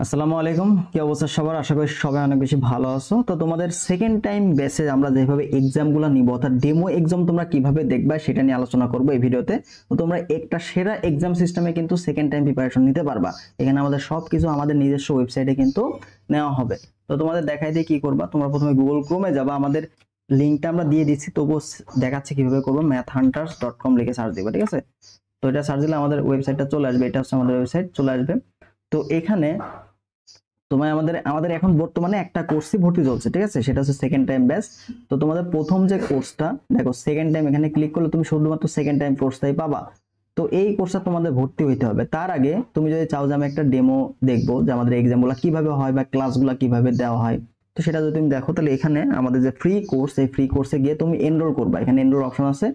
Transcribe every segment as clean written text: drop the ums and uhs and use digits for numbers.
আসসালামু আলাইকুম, কি অবস্থা সবার? আশা করি সবাই অনেক বেশি ভালো আছো। তো তোমাদের সেকেন্ড টাইম বেসে আমরা যেভাবে এক্সামগুলো নিব, অর্থাৎ ডেমো এক্সাম তোমরা কিভাবে দেখবা সেটা নিয়ে আলোচনা করবো এই ভিডিওতে। তো তোমরা একটা সেরা এক্সাম সিস্টেমে কিন্তু সেকেন্ড টাইম প্রিপারেশন নিতে পারবা। এখানে আমাদের সবকিছু আমাদের নিজস্ব ওয়েবসাইটে কিন্তু নেওয়া হবে। তো তোমাদের দেখাই দিয়ে কি করবা, তোমরা প্রথমে গুগল ক্রোমে যাবা, আমাদের লিঙ্কটা আমরা দিয়ে দিচ্ছি, তবুও দেখাচ্ছে কিভাবে করবো। mathhunters.com লিখে সার্চ দিবা, ঠিক আছে? তো এটা সার্চ দিলে আমাদের ওয়েবসাইটটা চলে আসবে, এটা হচ্ছে আমাদের ওয়েবসাইট চলে আসবে। তো এখানে তোমার আমাদের আমাদের এখন বর্তমানে একটা কোর্সই ভর্তি চলছে, ঠিক আছে? সেটা হচ্ছে সেকেন্ড টাইম ব্যাচ। তো তোমাদের প্রথম যে কোর্সটা দেখো, সেকেন্ড টাইম, এখানে ক্লিক করলে তুমি শুধুমাত্র সেকেন্ড টাইম কোর্সটাই পাবা। তো এই কোর্সটা তোমাদের ভর্তি হইতে হবে। তার আগে তুমি যদি চাও যে আমি একটা ডেমো দেখবো যে আমাদের এক্সামগুলো কিভাবে হয় বা ক্লাসগুলো কিভাবে দেওয়া হয়, তো সেটা যদি তুমি দেখো, তাহলে এখানে আমাদের যে ফ্রি কোর্স, এই ফ্রি কোর্সে গিয়ে তুমি এনরোল করবা। এখানে এনরোল অপশন আছে,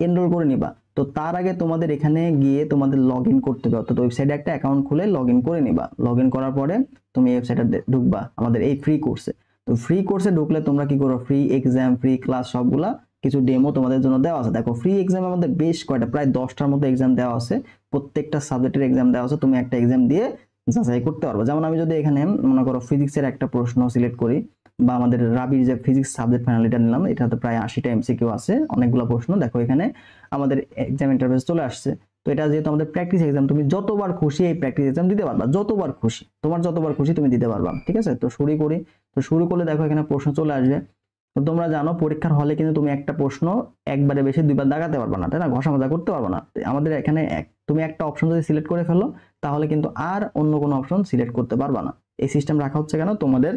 এনরোল করে নিবা। তো তার আগে তোমাদের এখানে গিয়ে তোমাদের লগ ইন করতে হবে, অর্থাৎ ওয়েবসাইটে একটা অ্যাকাউন্ট খুলে লগ ইন করে নিবা। লগ ইন করার পরে তুমি ওয়েবসাইটে ঢুকবা আমাদের এই ফ্রি কোর্সে। তো ফ্রি কোর্সে ঢুকলে তোমরা কি করো, ফ্রি এক্সাম, ফ্রি ক্লাস সবগুলা কিছু ডেমো তোমাদের জন্য দেওয়া আছে। দেখো ফ্রি এক্সামের মধ্যে বেশ কয়টা, প্রায় 10টার মতো এক্সাম দেওয়া আছে। প্রত্যেকটা সাবজেক্টের এক্সাম দেওয়া আছে, তুমি একটা এক্সাম দিয়ে যাচাই করতে পারবে। যেমন আমি যদি এখানে মনে করো ফিজিক্সের একটা প্রশ্ন সিলেক্ট করি, বা আমাদের রাবির যে ফিজিক্স সাবজেক্ট ফাইনালিটা নিলাম, এটাতে প্রায় 80টা এমসিকিউ আছে, অনেকগুলো প্রশ্ন। দেখো এখানে আমাদের এক্সাম ইন্টারফেস চলে আসছে। তো এটা যেহেতু আমাদের প্র্যাকটিস এক্সাম, তুমি যতবার খুশি এই প্র্যাকটিস এক্সাম দিতে পারবা, যতবার খুশি, তোমার যতবার খুশি তুমি দিতে পারবা, ঠিক আছে? তো শুরু করি। তো শুরু করলে দেখো এখানে প্রশ্ন চলে আসবে। তো তোমরা জানো পরীক্ষার হলে কিন্তু তুমি একটা প্রশ্ন একবারে বেশি দুইবার দাগাতে পারবা না, তাই না? ঘষা মাজা করতে পারবা না। আমাদের এখানে তুমি একটা অপশন যদি সিলেক্ট করে ফেলো, তাহলে কিন্তু আর অন্য কোনো অপশন সিলেক্ট করতে পারবা না। এই সিস্টেম রাখা হচ্ছে কেন, তোমাদের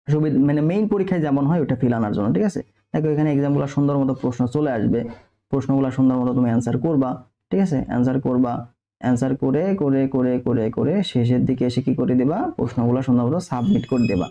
সুবিধা, মানে মেইন পরীক্ষায় যেমন হয় ওটা ফিল আনার জন্য, ঠিক আছে? দেখো এখানে এক্সামগুলো সুন্দর মতো প্রশ্ন চলে আসবে, প্রশ্নগুলো সুন্দর মতো তুমি অ্যান্সার করবা, ঠিক আছে? অ্যান্সার করবা, অ্যান্সার করে করে করে করে করে শেষের দিকে এসে কি করে দেবা, প্রশ্নগুলো সুন্দর মতো সাবমিট করে দেবা।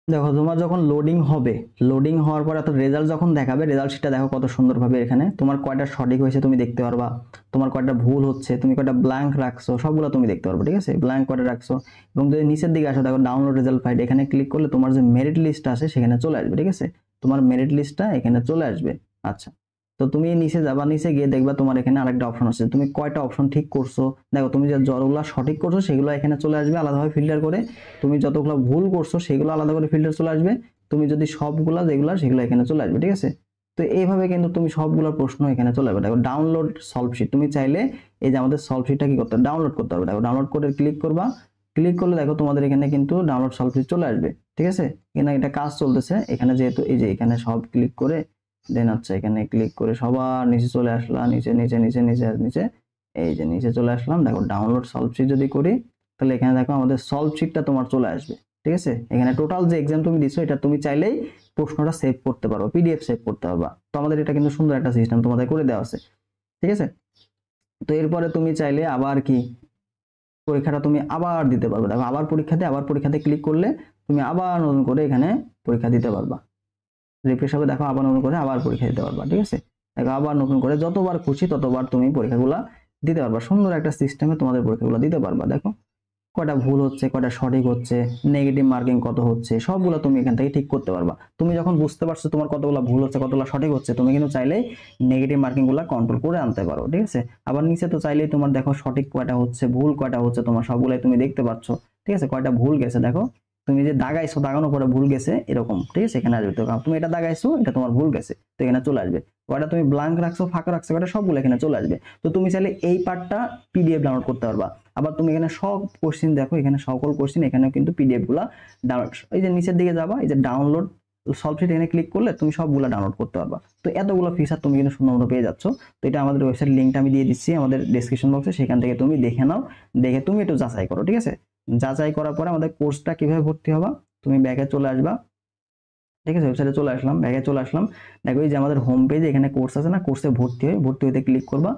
দেখো তোমার যখন লোডিং হবে, লোডিং হওয়ার পর এত রেজাল্ট যখন দেখাবে, রেজাল্ট শিটটা দেখো কত সুন্দরভাবে এখানে তোমার কয়টা সঠিক হয়েছে তুমি দেখতে পারবা, তোমার কয়টা ভুল হচ্ছে, তুমি কয়টা ব্ল্যাঙ্ক রাখছো, সবগুলো তুমি দেখতে পারবে, ঠিক আছে? ব্ল্যাঙ্ক কয়টা রাখছো। এবং যদি নিচের দিকে আসো, দেখো ডাউনলোড রেজাল্ট ফাইল, এখানে ক্লিক করলে তোমার যে মেরিট লিস্ট আছে সেখানে চলে আসবে, ঠিক আছে? তোমার মেরিট লিস্টটা এখানে চলে আসবে। আচ্ছা, তো তুমি নিচে যাবা, নিচে গিয়ে দেখবা তোমার এখানে আরেকটা অপশন আছে, তুমি কয়টা অপশন ঠিক করছো। দেখো তুমি যে যতগুলো সঠিক করছো সেগুলো এখানে চলে আসবে আলাদাভাবে ফিল্টার করে, তুমি যতগুলো ভুল করছো সেগুলো আলাদা করে ফিল্টার চলে আসবে, তুমি যদি সবগুলা যেগুলো সেগুলো এখানে চলে আসবে, ঠিক আছে? তো এইভাবে কিন্তু তুমি সবগুলো প্রশ্ন এখানে চলে আসবে। দেখো ডাউনলোড সলভ শিট, তুমি চাইলে এই যে আমাদের সলভ শিটটা কি করতে হবে, ডাউনলোড করতে হবে। দেখো ডাউনলোড করে ক্লিক করবা, ক্লিক করলে দেখো তোমাদের এখানে কিন্তু ডাউনলোড সলভ শিট চলে আসবে, ঠিক আছে? এখানে এটা কাজ চলতেছে, এখানে যেহেতু এই যে এখানে সব ক্লিক করে দেন, আচ্ছা এখানে ক্লিক করে সবার নিচে চলে আসলাম, নিচে নিচে নিচে নিচে নিচে, এই যে নিচে চলে আসলাম। দেখো ডাউনলোড সলভ শিট যদি করি, তাহলে এখানে দেখো আমাদের সলভ শিটটা তোমার চলে আসবে, ঠিক আছে? এখানে টোটাল যে এক্সাম তুমি দিছো এটা তুমি চাইলেই প্রশ্নটা সেভ করতে পারো, পিডিএফ সেভ করতে পারবা। তো আমাদের এটা কিন্তু সুন্দর একটা সিস্টেম তোমাদের করে দেওয়া আছে, ঠিক আছে? তো এরপরে তুমি চাইলে আবার কি পরীক্ষাটা তুমি আবার দিতে পারবে। দেখো আবার পরীক্ষাতে ক্লিক করলে তুমি আবার নতুন করে এখানে পরীক্ষা দিতে পারবা। রিফ্রেশ হবে, দেখো আবার নতুন করে আবার পরীক্ষা দিতে পারবা, ঠিক আছে? দেখো আবার নতুন করে যতবার খুশি ততবার তুমি পরীক্ষাগুলো দিতে পারবা। সুন্দর একটা সিস্টেমে তোমাদের পরীক্ষাগুলো দিতে পারবা। দেখো কয়টা ভুল হচ্ছে, কয়টা সঠিক হচ্ছে, নেগেটিভ মার্কিং কত হচ্ছে, সবগুলো তুমি এখান থেকে ঠিক করতে পারবা। তুমি যখন বুঝতে পারছো তোমার কতগুলো ভুল হচ্ছে, কতগুলো সঠিক হচ্ছে, তুমি কিন্তু চাইলেই নেগেটিভ মার্কিং গুলা কন্ট্রোল করে আনতে পারো, ঠিক আছে? আবার নিচে তো চাইলেই তোমার দেখো সঠিক কয়টা হচ্ছে, ভুল কয়টা হচ্ছে, তোমার সবগুলাই তুমি দেখতে পাচ্ছ, ঠিক আছে? কয়টা ভুল গেছে দেখো, তুমি যে দাগাইছো, দাগানোর পরে ভুল গেছে এরকম, ঠিক আছে? এখানে আসবে। তো তুমি এটা দাগাইছো, এটা তোমার ভুল গেছে, তো এখানে চলে আসবে। কয়টা তুমি ব্ল্যাঙ্ক রাখছো, ফাঁকা রাখছো, কয়টা, সবগুলো এখানে চলে আসবে। তো তুমি চাইলে এই পার্টটা পিডিএফ ডাউনলোড করতে পারবা। আবার তুমি এখানে সব কোশ্চেন দেখো, এখানে সকল কোশ্চেন এখানে কিন্তু পিডিএফ গুলা ডাউনলোড, এই যে নিচের দিকে যাবা, এই যে ডাউনলোড সলভ শিট, এখানে ক্লিক করলে তুমি সবগুলা ডাউনলোড করতে পারবা। তো এতগুলো ফিচার তুমি কিন্তু সুন্দর মতো পেয়ে যাচ্ছ। তো এটা আমাদের ওয়েবসাইট লিঙ্কটা আমি দিয়ে দিচ্ছি আমাদের ডেসক্রিপশন বক্সে, সেখান থেকে তুমি দেখে নাও, দেখে তুমি একটু যাচাই করো, ঠিক আছে? যাচাই করার পরে আমাদের কোর্সটা কিভাবে ভর্তি হবা, তুমি ব্যাকে চলে আসবা, ঠিক আছে? ওয়েবসাইটে চলে আসলাম, ব্যাকে চলে আসলাম। দেখো এই যে আমাদের হোম পেজে এখানে কোর্স আছে না, কোর্সে ভর্তি হয়ে, ভর্তি হইতে ক্লিক করবা।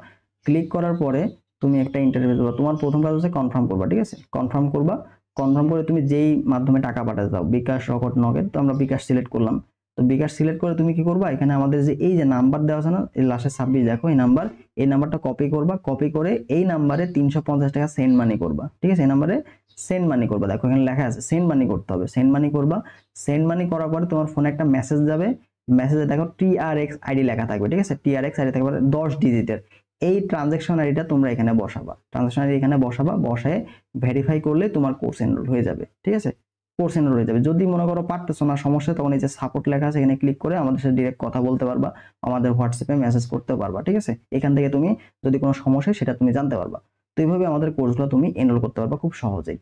ক্লিক করার পরে তুমি একটা ইন্টারভিউ দেবা। তোমার প্রথম কাজ হচ্ছে কনফার্ম করবা, ঠিক আছে? কনফার্ম করবা। কনফার্ম করে তুমি যেই মাধ্যমে টাকা পাঠাতে চাও, বিকাশ, রকেট, নগদ, তো আমরা বিকাশ সিলেক্ট করলাম। তো বিকাশ সিলেক্ট করে তুমি কি করবা, এখানে আমাদের যে এই যে নাম্বার দেওয়া আছে না, এই লাস্টে 26 দেখো এই নাম্বার, এই নাম্বারটা কপি করবা, কপি করে এই নাম্বারে 350 টাকা সেন্ড মানি করবা, ঠিক আছে, এই নাম্বারে সেন্ড মানি করবা। দেখো এখানে লেখা আছে সেন্ড মানি করতে হবে, সেন্ড মানি করবা। সেন্ড মানি করার পরে তোমার ফোনে একটা মেসেজ যাবে, মেসেজে দেখো TRX আইডি লেখা থাকবে, ঠিক আছে, TRX আইডি থাকবে 10 ডিজিটের। এই ট্রানজাকশন আইডিটা তোমরা এখানে বসাবা, ট্রানজাকশন আইডি এখানে বসাবা, বসায় ভেরিফাই করলে তোমার কোর্স এনরোল হয়ে যাবে, ঠিক আছে, কোর্স এনরোল হয়ে যাবে। যদি মনে করো পারতেছো না, সমস্যা, তখন এই যে সাপোর্ট লেখা আছে এখানে ক্লিক করে আমাদের সাথে ডিরেক্ট কথা বলতে পারবা, আমাদের হোয়াটসঅ্যাপে মেসেজ করতে পারবা, ঠিক আছে। এখান থেকে তুমি যদি কোনো সমস্যা হয় সেটা তুমি জানতে পারবা। তো এইভাবে আমাদের কোর্সগুলো তুমি এনরোল করতে পারবা খুব সহজেই।